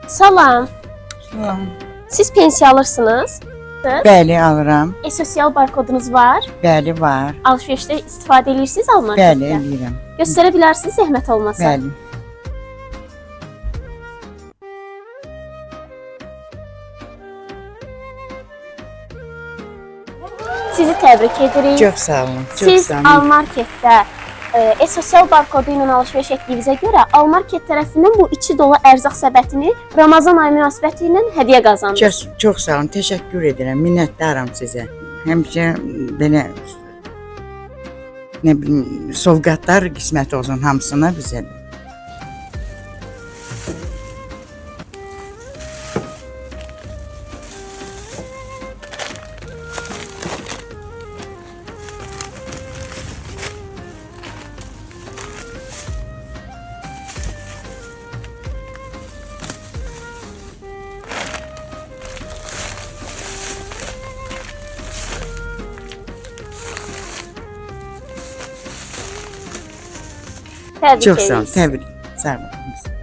Salam. Salam. Siz pensiya alırsınız? Bəli, alıram. Sosial barkodunuz var. Bəli, var. Alışverişdə istifadə edirsiniz almarketdə? Bəli, eləyirəm. Göstərə bilərsiniz zəhmət olmasa. Bəli. Sizi təbrik edirik. Çox sağ olun. Çox Siz sağ olun. Almarketdə sosial barkodu ilə alış-veriş etdiyinizə görə Almarket tərəfindən bu içi dolu ərzaq səbətini Ramazan ayı münasibəti ilə hədiyyə qazandınız. Çox sağ olun. Təşəkkür edirəm. Minnətdaram sizə. Həmişə belə nə bilim sovqatlar qismət olsun hamısına bizə. Təbrik Çox sağ olun. edirik. Təbrik. Sağ olun.